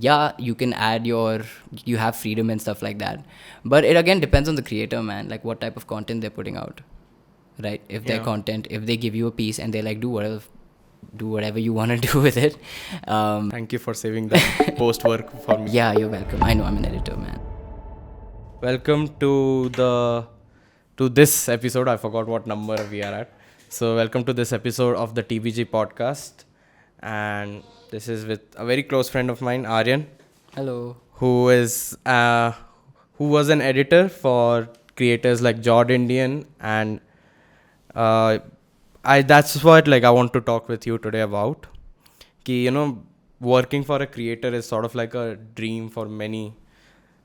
yeah, you can you have freedom and stuff like that. But it again depends on the creator, man, like what type of content they're putting out, right? If their content, if they give you a piece and they're like, do whatever you want to do with it. Thank you for saving that post work for me. Yeah, you're welcome. I know I'm an editor, man. Welcome to this episode. I forgot what number we are at. So welcome to this episode of the TBG podcast, and this is with a very close friend of mine, Aryan, Hello. who was an editor for creators like Jordindian, and that's what like I want to talk with you today about. Ki, working for a creator is sort of like a dream for many,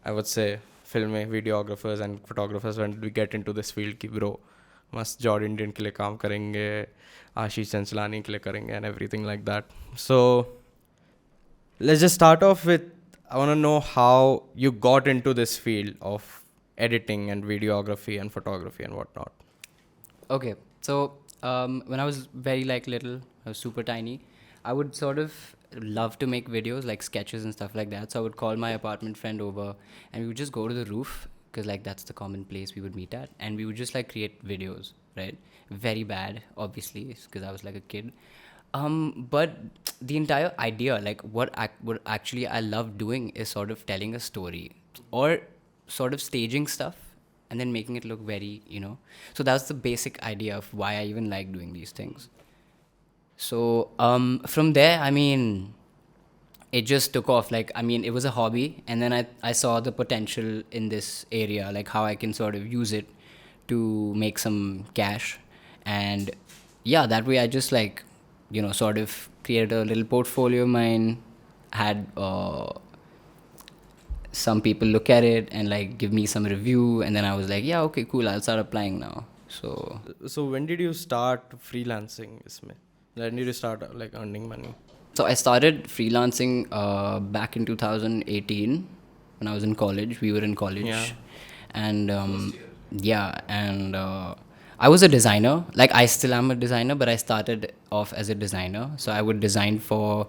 I would say, videographers and photographers when we get into this field ki bro मस्त जॉर्ड Indian के लिए काम करेंगे, आशीष चंचलानी के लिए करेंगे and everything like that. So let's just start off with, I want to know how you got into this field of editing and videography and photography and whatnot. Okay, so when I was very little, I was super tiny, I would sort of love to make videos like sketches and stuff like that. So I would call my apartment friend over and we would just go to the roof, because that's the common place we would meet at, and we would just create videos, right? Very bad, obviously, because I was like a kid. But the entire idea, what actually I love doing is sort of telling a story or sort of staging stuff and then making it look very, So that's the basic idea of why I even like doing these things. So from there, it just took off. It was a hobby, and then I saw the potential in this area, how I can sort of use it to make some cash. And yeah, that way I just sort of created a little portfolio of mine, had some people look at it and give me some review, and then I was like, yeah, okay, cool, I'll start applying now. So when did you start freelancing? When did you start earning money? So I started freelancing back in 2018 when I was in college. We were in college. Yeah. And I was a designer. I still am a designer, but I started off as a designer. So I would design for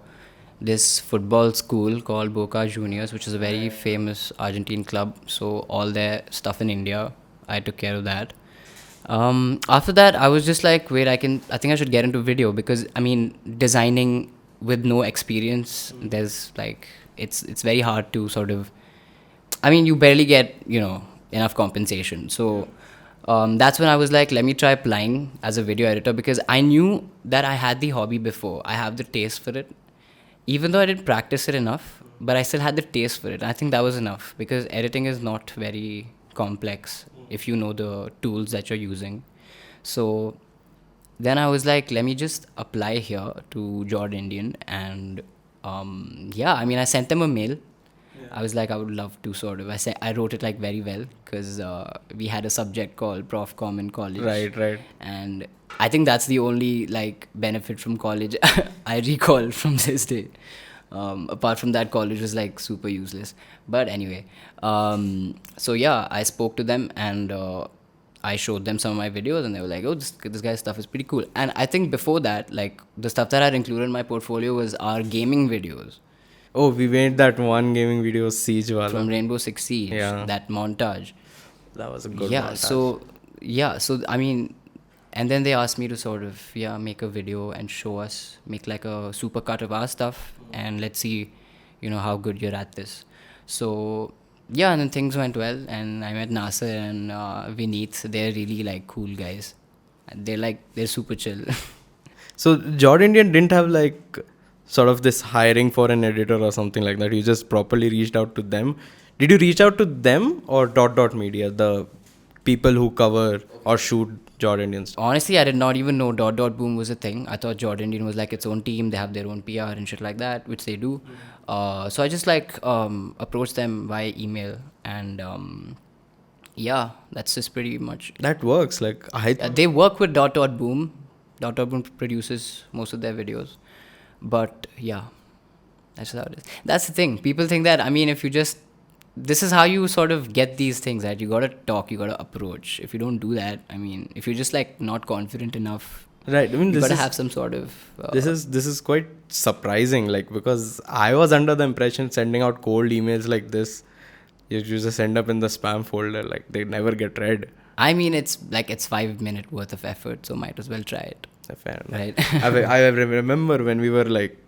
this football school called Boca Juniors, which is a very famous Argentine club. So all their stuff in India, I took care of that. After that, I was just like, wait, I think I should get into video, because designing with no experience, there's it's very hard to sort of, you barely get enough compensation. So that's when I was like, let me try applying as a video editor, because I knew that I had the hobby before. I have the taste for it, even though I didn't practice it enough, but I still had the taste for it. I think that was enough, because editing is not very complex if you know the tools that you're using. So then I was like, let me just apply here to Jordindian. And I sent them a mail. Yeah. I was like, I would love to sort of, I wrote it very well, because we had a subject called Prof Com in college. Right. And I think that's the only benefit from college I recall from this day. Apart from that, college was super useless. But anyway, so yeah, I spoke to them and I showed them some of my videos, and they were like, oh, this guy's stuff is pretty cool. And I think before that, the stuff that I'd included in my portfolio was our gaming videos. Oh, we made that one gaming video, Siege wala. From Rainbow Six Siege, that montage. That was a good montage. So and then they asked me to sort of, make a video and show us, make a supercut of our stuff, and let's see, how good you're at this. So yeah, and then things went well, and I met Nasser and Vineet. They're really cool guys. They're super chill. So Jordindian didn't have sort of this hiring for an editor or something like that. You just properly reached out to them. Did you reach out to them or Dot Media, the people who cover or shoot Jordindian stuff? Honestly, I did not even know Boom was a thing. I thought Jordindian was its own team. They have their own PR and shit like that, which they do. So I just approached them via email, and that's just pretty much. That works. They work with Boom. Boom produces most of their videos, but yeah, that's how it is. That's the thing. People think that if you just, this is how you sort of get these things, right? You gotta talk, you gotta approach. If you don't do that, if you're just not confident enough Right. I mean, You this gotta is have some sort of. this is quite surprising. Like, because I was under the impression sending out cold emails like this, you just end up in the spam folder. Like, they never get read. I mean, it's 5 minute worth of effort, so might as well try it. Fair enough. Right. I remember when we were like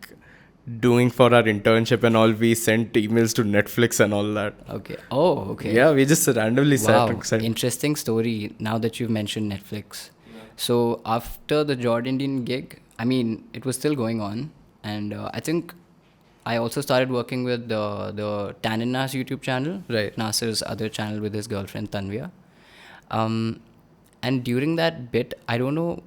doing for our internship and all, we sent emails to Netflix and all that. Okay. Oh, okay. Yeah, we just randomly Wow. sent. Interesting story now that you've mentioned Netflix. So after the Jordindian gig, I mean, it was still going on. And I think I also started working with the Tan and Nas YouTube channel. Right. Nasir's other channel with his girlfriend Tanvia. And during that bit, I don't know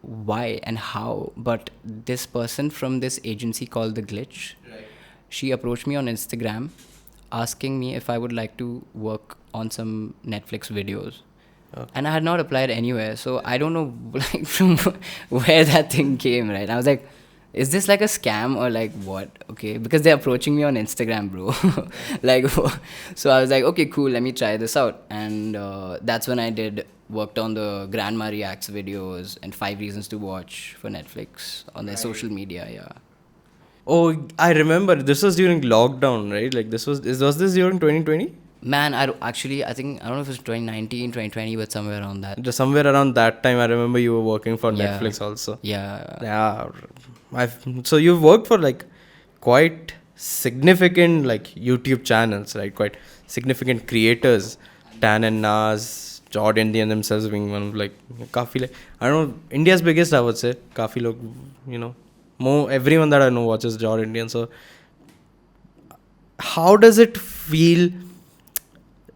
why and how, but this person from this agency called The Glitch, she approached me on Instagram asking me if I would like to work on some Netflix videos. Okay. And I had not applied anywhere, so I don't know like from where that thing came, right? I was like, is this like a scam or like what? Okay, because they're approaching me on Instagram, bro. Like, so I was like, okay, cool, let me try this out. And that's when I worked on the Grandma Reacts videos and 5 Reasons to Watch for Netflix on their social media, yeah. Oh, I remember. This was during lockdown, right? Like, was this during 2020? Man, I don't know if it was 2019, 2020, but somewhere around that. Just somewhere around that time, I remember you were working for Yeah. Netflix also. Yeah. Yeah. So you've worked for like quite significant like YouTube channels, right? Quite significant creators. Tan and Nas, Jordindian themselves being one of like, काफी like, I don't know, India's biggest, I would say. काफी लोग, you know, everyone that I know watches Jordindian. So how does it feel?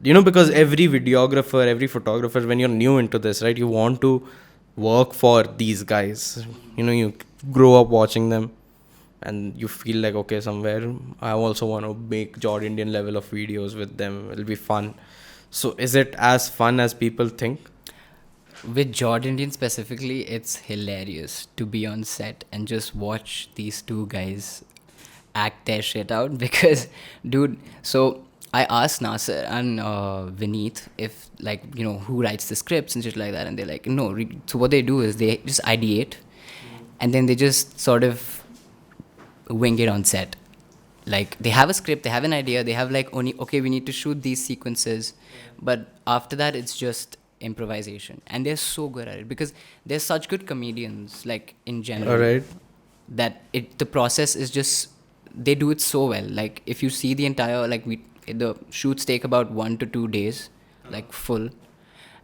You know, because every videographer, every photographer, when you're new into this, right, you want to work for these guys. You know, you grow up watching them and you feel like, okay, somewhere I also want to make Jordindian level of videos with them. It'll be fun. So is it as fun as people think? With Jordindian specifically, it's hilarious to be on set and just watch these two guys act their shit out because, dude, so I asked Nasir and Vineet if, like, you know, who writes the scripts and shit like that, and they're like, no. So what they do is they just ideate, and then they just sort of wing it on set. Like, they have a script, they have an idea, they have like, only, okay, we need to shoot these sequences, but after that, it's just improvisation, and they're so good at it because they're such good comedians, like, in general. All right. That the process is just, they do it so well. Like, if you see the entire, like, the shoots take about 1 to 2 days, like full,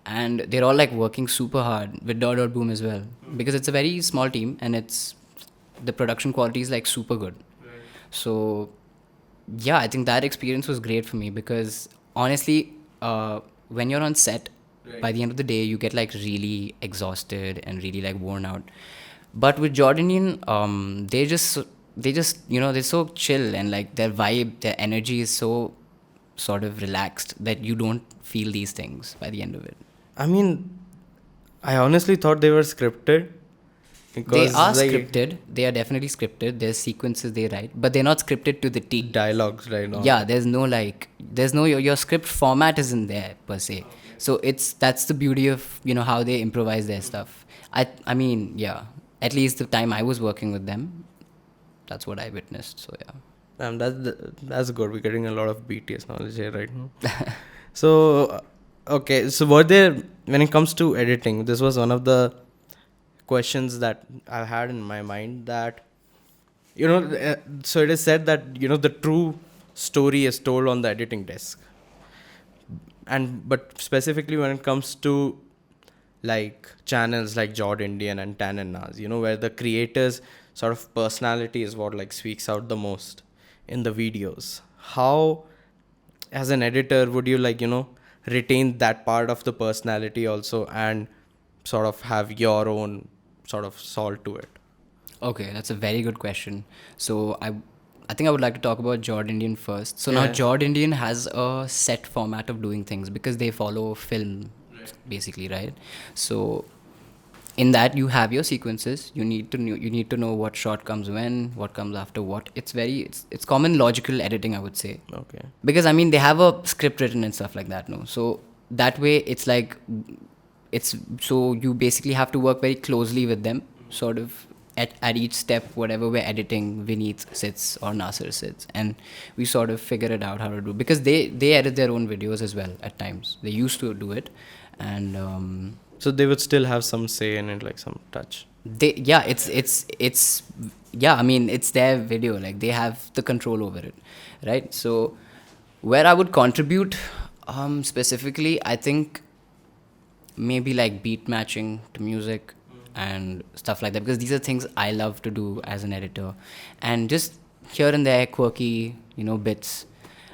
and they're all like working super hard with Dot Boom as well, because it's a very small team and it's, the production quality is like super good. So yeah, I think that experience was great for me because honestly, when you're on set, by the end of the day you get like really exhausted and really like worn out. But with Jordindian, they just, you know, they're so chill, and like their vibe, their energy is so sort of relaxed that you don't feel these things by the end of it. I mean, I honestly thought they were scripted. They are scripted. They are definitely scripted. There's sequences they write, but they're not scripted to the T. Dialogues, right? No. Yeah, there's no your script format isn't there per se. So that's the beauty of, you know, how they improvise their stuff. I mean, yeah, at least the time I was working with them, that's what I witnessed. So yeah. That's good. We're getting a lot of BTS knowledge here right now. So, okay. So, when it comes to editing, this was one of the questions that I had in my mind, that, you know, so it is said that, you know, the true story is told on the editing desk. But specifically when it comes to like channels like Jordindian and Tan and Nas, you know, where the creators sort of personality is what like speaks out the most in the videos. How, as an editor, would you like, you know, retain that part of the personality also and sort of have your own sort of salt to it? Okay, that's a very good question. So I think I would like to talk about Jordindian first. So now Yeah. Jordindian has a set format of doing things because they follow film, basically, right? So in that you have your sequences. You need to know what shot comes when, what comes after what. It's common logical editing, I would say. Okay. Because I mean they have a script written and stuff like that, no? So that way it's like, so you basically have to work very closely with them sort of at each step, whatever we're editing, Vineet sits or Nasir sits, and we sort of figure it out how to do, because they edit their own videos as well at times. They used to do it, and So they would still have some say in it, like some touch. it's yeah, I mean, it's their video, like they have the control over it, right? So where I would contribute specifically, I think maybe like beat matching to music and stuff like that, because these are things I love to do as an editor, and just here and there quirky, bits,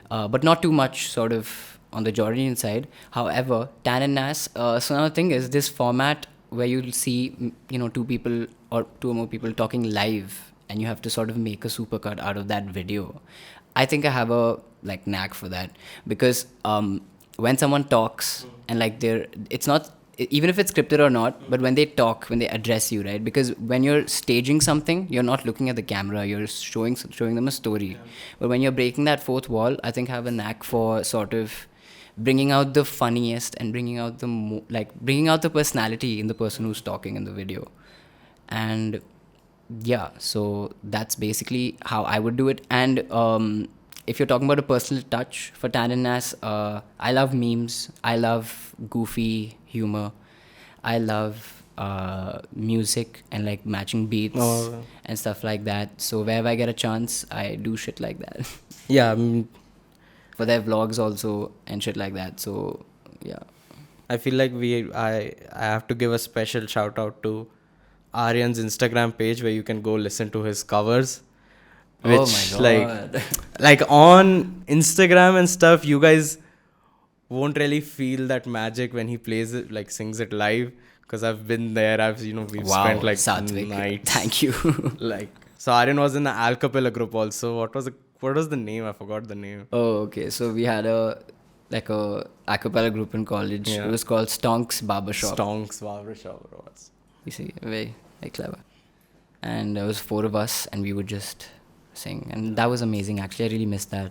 but not too much sort of on the Jordanian side. However, Tan and Nas, so now the thing is, this format where you'll see two people or two or more people talking live, and you have to sort of make a supercut out of that video. I think I have a like knack for that, because when someone talks and like it's not, even if it's scripted or not, but when they talk, when they address you, right? Because when you're staging something, you're not looking at the camera, you're showing them a story. But when you're breaking that fourth wall, I think I have a knack for sort of bringing out the funniest and bringing out the personality in the person who's talking in the video. And yeah, so that's basically how I would do it. And if you're talking about a personal touch for Tan and Nas, I love memes, I love goofy humor, I love music and like matching beats and stuff like that. So wherever I get a chance, I do shit like that. Yeah, For their vlogs also and shit like that. So yeah, I feel like I have to give a special shout out to Aryan's Instagram page, where you can go listen to his covers. Which, oh my god, like on Instagram and stuff, you guys won't really feel that magic when he plays it, like sings it live. Because I've been there, we've wow, spent like Satvik, nights. thank you. Like, so Aryan was in the Al Capella group also. What was the name? I forgot the name. Oh, okay. So we had a acapella group in college. Yeah. It was called Stonks Barbershop. Stonks Barbershop. You see, very, very clever. And there was 4 of us, and we would just sing, and that was amazing. Actually, I really missed that.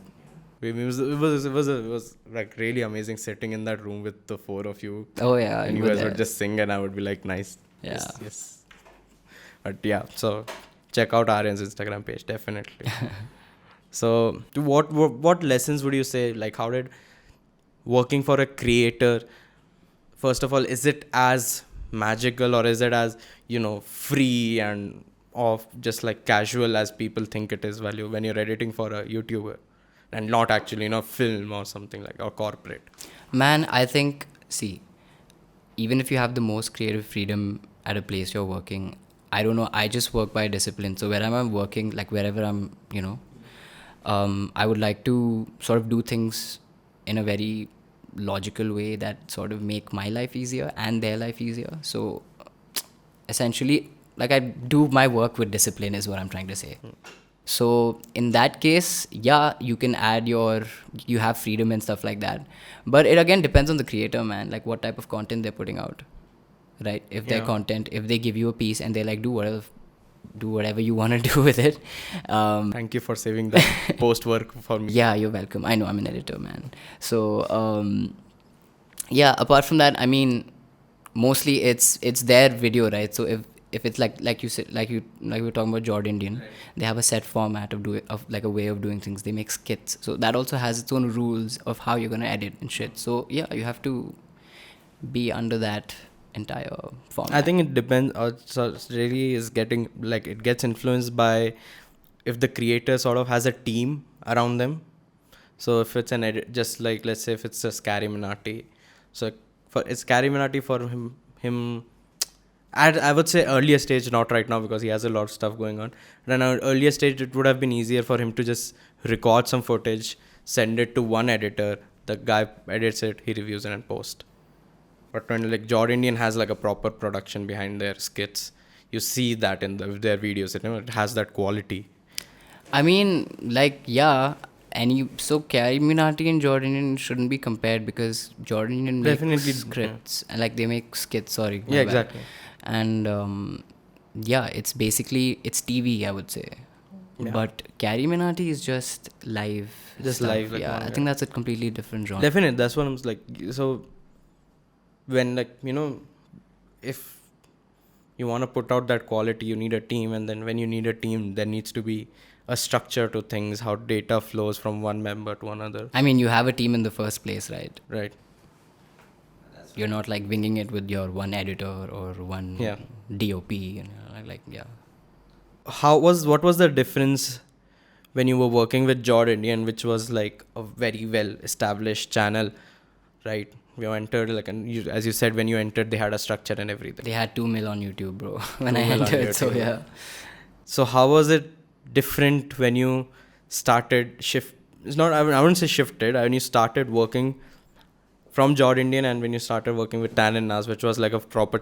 It was like really amazing sitting in that room with the 4 of you. Oh yeah, And you were guys there. would just sing, and I would be like, nice. Yeah. Yes. But yeah, so check out Aryan's Instagram page, definitely. So what lessons would you say, like how did working for a creator, first of all, is it as magical, or is it as, free and off, just like casual as people think it is value when you're editing for a YouTuber and not actually, film or something like, or corporate? Man, I think, see, even if you have the most creative freedom at a place you're working, I don't know, I just work by discipline. So wherever I'm working, like wherever I'm, I would like to sort of do things in a very logical way that sort of make my life easier and their life easier. So essentially, like, I do my work with discipline is what I'm trying to say. So in that case, yeah, you can you have freedom and stuff like that. But it again depends on the creator, man, like what type of content they're putting out, right? If their content, if they give you a piece and they're like, do whatever you want to do with it. Thank you for saving the post work for me. Yeah, you're welcome. I know, I'm an editor, man. So yeah, apart from that, I mean, mostly it's their video, right? So if it's like you said, like we were talking about Jordindian, right. They have a set format of like a way of doing things. They make skits, so that also has its own rules of how you're gonna edit and shit. So yeah, you have to be under that entire format. I think it depends. So it really is getting, like, it gets influenced by if the creator sort of has a team around them. So if it's an edit, just like, let's say if it's a Scary Minati, so it's Scary Minati for him at, I would say, earlier stage, not right now because he has a lot of stuff going on. And at an earlier stage, it would have been easier for him to just record some footage, send it to one editor, the guy edits it, he reviews it and post. But when like Jordindian has like a proper production behind their skits, you see that in their videos. It has that quality. I mean, like, yeah. So Carrie Minati and Jordindian shouldn't be compared because Jordindian make scripts and like they make skits. Sorry. Yeah, exactly. And yeah, it's basically TV, I would say. Yeah. But Carrie Minati is just live. Just stuff. Live. Like, yeah, I think that's a completely different genre. Definitely, that's what I'm like. So when, like, if you want to put out that quality, you need a team, and then when you need a team, there needs to be a structure to things, how data flows from one member to another. I mean, you have a team in the first place, right? Right. You're not like winging it with your one editor or one Yeah. DOP, you know, like yeah. What was the difference when you were working with Jordindian, which was like a very well established channel, right? You entered like, and you, as you said, when you entered, they had a structure and everything. They had 2 mil on YouTube, bro, when 2 I mil on entered. So YouTube. yeah. So how was it different when you started shift? It's not, I wouldn't say shifted. When you started working from Jordindian and when you started working with Tan and Nas, which was like a proper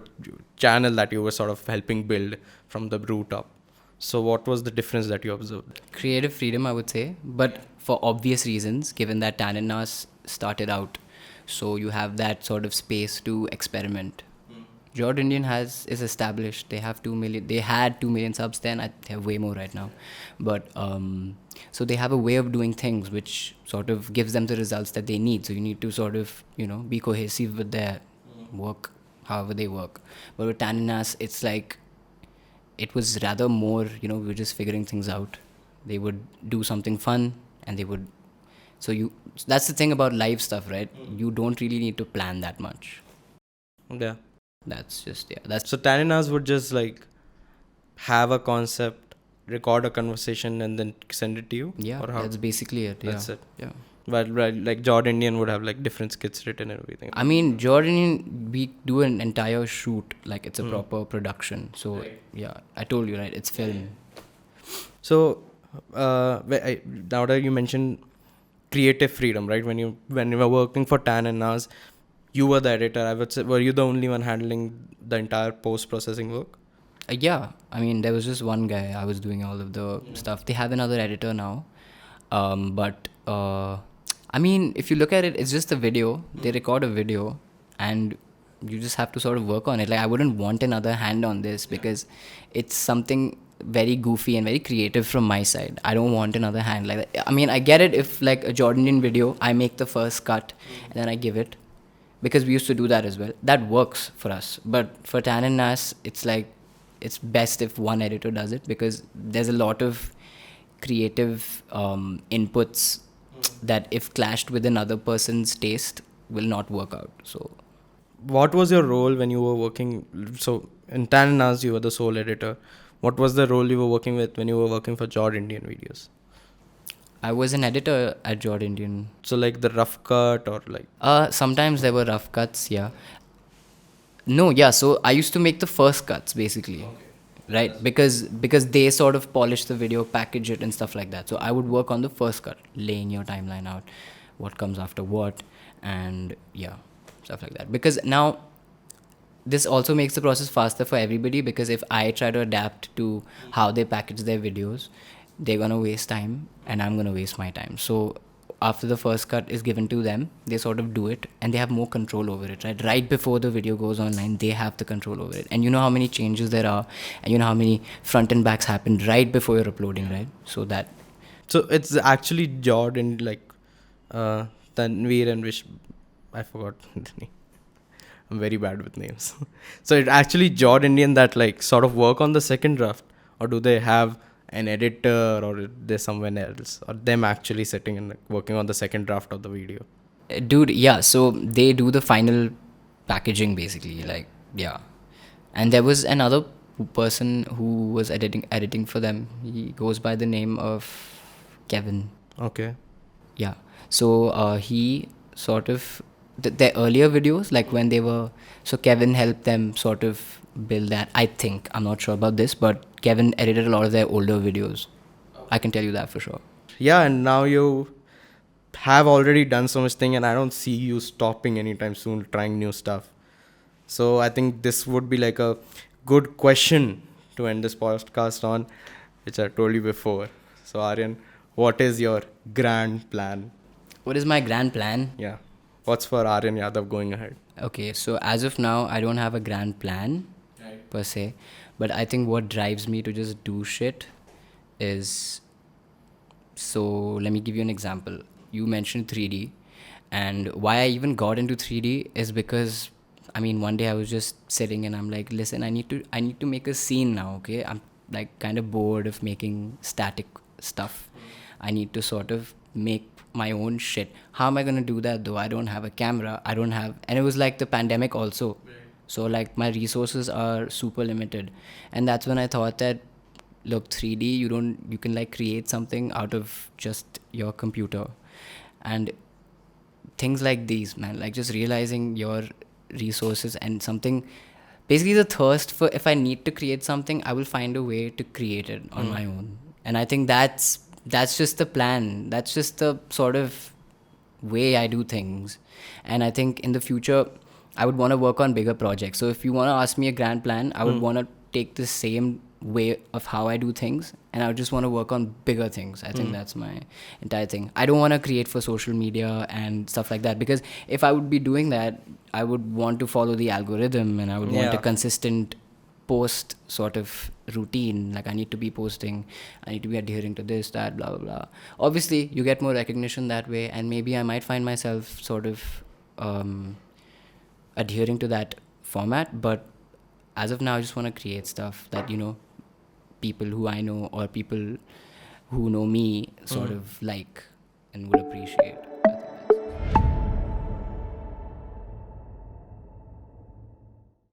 channel that you were sort of helping build from the root up. So what was the difference that you observed? Creative freedom, I would say, but for obvious reasons, given that Tan and Nas started out, so you have that sort of space to experiment. Jordindian is established. They have 2 million. They had 2 million subs then. They have way more right now, but so they have a way of doing things which sort of gives them the results that they need. So you need to sort of be cohesive with their work, however they work. But with Tan and Nas, it's like it was rather more. We were just figuring things out. They would do something fun, and they would. So that's the thing about live stuff, right? You don't really need to plan that much. Yeah. That's just that's So Tan and Nas would just like have a concept, record a conversation, and then send it to you. yeah. Or how? That's basically it. That's yeah. it. Yeah. But like Jordindian would have like different skits written and everything. I mean, Jordan, we do an entire shoot, like it's a proper production. So yeah, I told you, right? It's film. So now that you mentioned creative freedom, right? When you were working for Tan and Nas, you were the editor. I would say, were you the only one handling the entire post processing work? Yeah, I mean, there was just one guy. I was doing all of the stuff. They have another editor now, but I mean, if you look at it, it's just a video. They record a video, and you just have to sort of work on it. Like, I wouldn't want another hand on this because it's something very goofy and very creative from my side. I don't want another hand like that. I mean, I get it if like a Jordanian video, I make the first cut and then I give it, because we used to do that as well. That works for us. But for Tan and Nas, it's like it's best if one editor does it, because there's a lot of creative inputs that if clashed with another person's taste will not work out. So What was your role when you were working? So in Tan and Nas, you were the sole editor. What was the role you were working with when you were working for Jordindian videos? I was an editor at Jordindian. So like the rough cut or like... Sometimes there were rough cuts, yeah. No, yeah, so I used to make the first cuts basically. Right, because they sort of polish the video, package it and stuff like that. So I would work on the first cut, laying your timeline out, what comes after what, and yeah, stuff like that. Because now this also makes the process faster for everybody, because if I try to adapt to how they package their videos, they're gonna waste time and I'm gonna waste my time. So after the first cut is given to them, they sort of do it and they have more control over it, right? Right before the video goes online, they have the control over it. And you know how many changes there are, and you know how many front and backs happen right before you're uploading, right? So it's actually Jordan, like Tanveer and Vish. I forgot the name. I'm very bad with names. So it's actually Jordindian that like sort of work on the second draft, or do they have an editor, or there's someone else, or them actually sitting and like, working on the second draft of the video? dude, yeah, so they do the final packaging basically, like, yeah. And there was another person who was editing for them. He goes by the name of Kevin. Okay. Yeah. So he sort of their earlier videos, like when they were, so Kevin helped them sort of build that. I think, I'm not sure about this, but Kevin edited a lot of their older videos. I can tell you that for sure. Yeah, and now you have already done so much thing, and I don't see you stopping anytime soon trying new stuff. So I think this would be like a good question to end this podcast on, which I told you before. So Aryan, what is your grand plan? What is my grand plan? Yeah. What's for Aryan Yadav going ahead? Okay, so as of now, I don't have a grand plan per se, but I think what drives me to just do shit is, so let me give you an example. You mentioned 3D, and why I even got into 3D is because I mean, one day I was just sitting and I'm like, listen, I need to make a scene now, okay? I'm like kind of bored of making static stuff. I need to sort of make my own shit. How am I going to do that though? I don't have a camera. And it was like the pandemic also. So like my resources are super limited. And that's when I thought that, look, 3D, you can like create something out of just your computer. And things like these, man, like just realizing your resources and something, basically the thirst for, if I need to create something, I will find a way to create it on my own. And I think that's just the plan. That's just the sort of way I do things. And I think in the future, I would want to work on bigger projects. So if you want to ask me a grand plan, I would want to take the same way of how I do things, and I would just want to work on bigger things. I think that's my entire thing. I don't want to create for social media and stuff like that, because if I would be doing that, I would want to follow the algorithm, and I would want a consistent post sort of routine. Like I need to be posting, I need to be adhering to this, that, blah blah blah. Obviously you get more recognition that way, and maybe I might find myself sort of adhering to that format. But as of now, I just want to create stuff that, you know, people who I know or people who know me sort of like and would appreciate.